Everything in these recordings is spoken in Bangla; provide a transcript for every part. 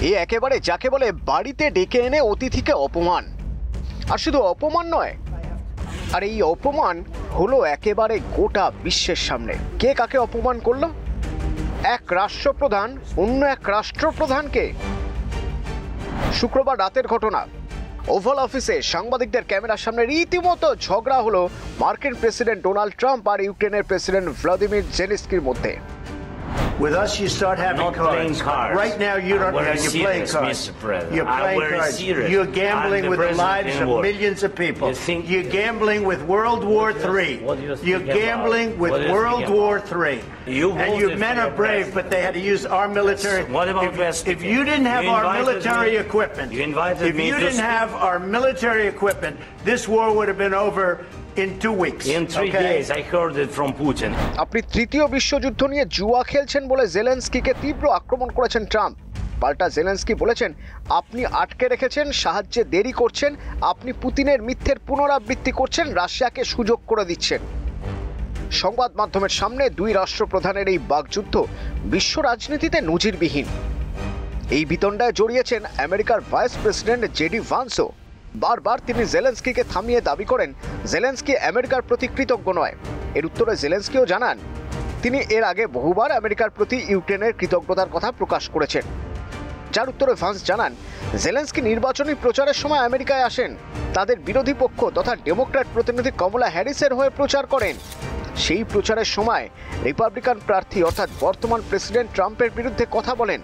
এই একেবারে যাকে বলে বাড়িতে ডেকে এনে অতিথিকে অপমান। আর শুধু অপমান নয়, আর এই অপমান হলো একেবারে গোটা বিশ্বের সামনে। কে কাকে অপমান করলো? এক রাষ্ট্রপ্রধান অন্য এক রাষ্ট্রপ্রধানকে। শুক্রবার রাতের ঘটনা। ওভাল অফিসে সাংবাদিকদের ক্যামেরার সামনে রীতিমতো ঝগড়া হলো মার্কিন প্রেসিডেন্ট ডোনাল্ড ট্রাম্প আর ইউক্রেনের প্রেসিডেন্ট ভ্লাদিমির জেলেনস্কির মধ্যে। With us, you start having cards. Right now, you don't. You're playing cards. You're playing cards. You're gambling with the lives of millions of people. You're gambling with World War III. You're gambling with World War III. And your men are brave, but they had to use our military. If you didn't have our military equipment, if you didn't have our military equipment, this war would have been over in 2 weeks. In 3 days, I heard it from Putin. আপনি তৃতীয় বিশ্বযুদ্ধ নিয়ে জুয়া খেলছেন বলে জেলেনস্কিকে তীব্র আক্রমণ করেছেন ট্রাম্প। পাল্টা জেলেনস্কি বলেছেন, আপনি আটকে রেখেছেন, সাহায্যে দেরি করছেন, আপনি পুতিনের মিথ্যের পুনরাবৃত্তি করছেন, রাশিয়াকে সুযোগ করে দিচ্ছেন। সংবাদ মাধ্যমের সামনে দুই রাষ্ট্রপ্রধানের এই বাকযুদ্ধ বিশ্ব রাজনীতিতে নজিরবিহীন। এই বিতণ্ডায় জড়িয়েছেন আমেরিকার ভাইস প্রেসিডেন্ট জেডি ভান্সও। বারবার তিনি জেলেনস্কিকে থামিয়ে দাবি করেন জেলেনস্কি আমেরিকার প্রতি কৃতজ্ঞ নয়। এর উত্তরে জেলেনস্কিও জানান তিনি এর আগে বহুবার আমেরিকার প্রতি ইউক্রেনের কৃতজ্ঞতার কথা প্রকাশ করেছেন। যার উত্তরে ভান্স জানান জেলেনস্কি নির্বাচনী প্রচারের সময় আমেরিকায় আসেন, তাদের বিরোধী পক্ষ তথা ডেমোক্র্যাট প্রতিনিধি কমলা হ্যারিসের হয়ে প্রচার করেন। সেই প্রচারের সময় রিপাবলিকান প্রার্থী অর্থাৎ বর্তমান প্রেসিডেন্ট ট্রাম্পের বিরুদ্ধে কথা বলেন।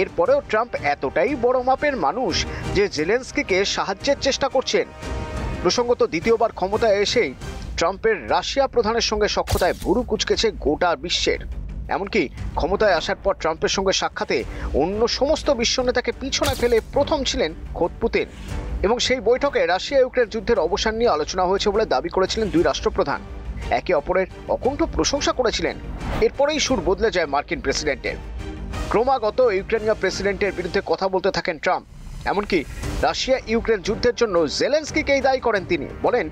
এরপরেও ট্রাম্প এতটাই বড় মাপের মানুষ যে জেলেনস্কিকে সাহায্যের চেষ্টা করছেন। প্রসঙ্গত দ্বিতীয়বার ক্ষমতায় এসেই ট্রাম্পের রাশিয়া প্রধানের সঙ্গে সখ্যতায় ভুরু কুঁচকেছে গোটা বিশ্বের। এমনকি ক্ষমতায় আসার পর ট্রাম্পের সঙ্গে সাক্ষাতে অন্য সমস্ত বিশ্ব নেতাকে পিছনে ফেলে প্রথম ছিলেন খোদ পুতিন। এবং সেই বৈঠকে রাশিয়া ইউক্রেন যুদ্ধের অবসান নিয়ে আলোচনা হয়েছে বলে দাবি করেছিলেন দুই রাষ্ট্রপ্রধান। একে অপরের অকুণ্ঠ প্রশংসা করেছিলেন। এরপরেই সুর বদলে যায় মার্কিন প্রেসিডেন্টের। ক্রমাগত ইউক্রেনীয় প্রেসিডেন্টের বিরুদ্ধে কথা বলতে থাকেন ট্রাম্প। এমনকি রাশিয়া ইউক্রেন যুদ্ধের জন্য জেলেনস্কিকেই দায়ী করেন তিনি। বলেন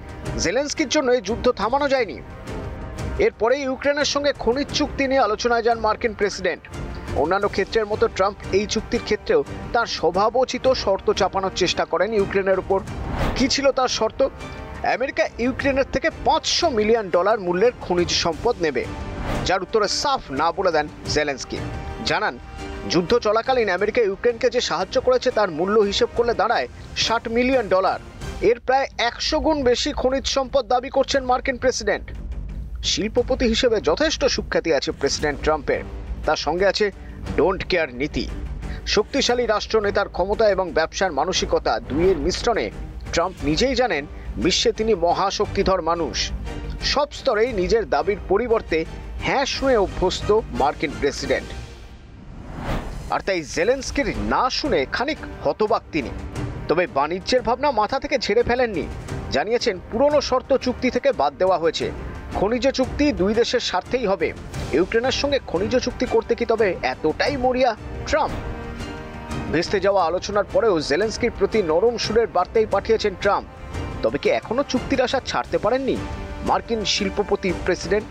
জেলেনস্কির জন্য এই যুদ্ধ থামানো যায়নি। এরপরে ইউক্রেনের সঙ্গে খনিজ চুক্তি নিয়ে আলোচনায় যান মার্কিন প্রেসিডেন্ট। অন্যান্য ক্ষেত্রের মতো ট্রাম্প এই চুক্তির ক্ষেত্রেও তার স্বভাবোচিত শর্ত চাপানোর চেষ্টা করেন ইউক্রেনের উপর। কি ছিল তার শর্ত? আমেরিকা ইউক্রেনের থেকে $500 মিলিয়ন মূল্যের খনিজ সম্পদ নেবে, যার উত্তরে সাফ না বলে দেন জেলেনস্কি। জানান যুদ্ধ চলাকালীন আমেরিকা ইউক্রেনকে যে সাহায্য করেছে তার মূল্য হিসেব করলে দাঁড়ায় $60 মিলিয়ন। এর প্রায় 100 গুণ বেশি খনিজ সম্পদ দাবি করছেন মার্কিন প্রেসিডেন্ট। শিল্পপতি হিসেবে যথেষ্ট সুখ্যাতি আছে প্রেসিডেন্ট ট্রাম্পের। তার সঙ্গে আছে ডোন্ট কেয়ার নীতি। শক্তিশালী রাষ্ট্রনেতার ক্ষমতা এবং ব্যবসার মানসিকতা দুইয়ের মিশ্রণে ট্রাম্প নিজেই জানেন বিশ্বে তিনি মহাশক্তিধর মানুষ। সব স্তরেই নিজের দাবির পরিবর্তে হ্যাঁ শুনে অভ্যস্ত মার্কিন প্রেসিডেন্ট। আর তাই জেলেনস্কির না শুনে খানিক হতবাক তিনি। তবে বাণিজ্যের ভাবনা মাথা থেকে ঝেড়ে ফেলেননি। জানিয়েছেন পুরনো শর্ত চুক্তি থেকে বাদ দেওয়া হয়েছে। খনিজ চুক্তি দুই দেশের স্বার্থেই হবে। ইউক্রেনের সঙ্গে খনিজ চুক্তি করতে কি তবে এতটাই মরিয়া ট্রাম্প? ভেস্তে যাওয়া আলোচনার পরেও জেলেনস্কির প্রতি নরম সুরের বার্তাই পাঠিয়েছেন ট্রাম্প। তবে কি এখনো চুক্তির আশা ছাড়তে পারেননি মার্কিন শিল্পপতি প্রেসিডেন্ট?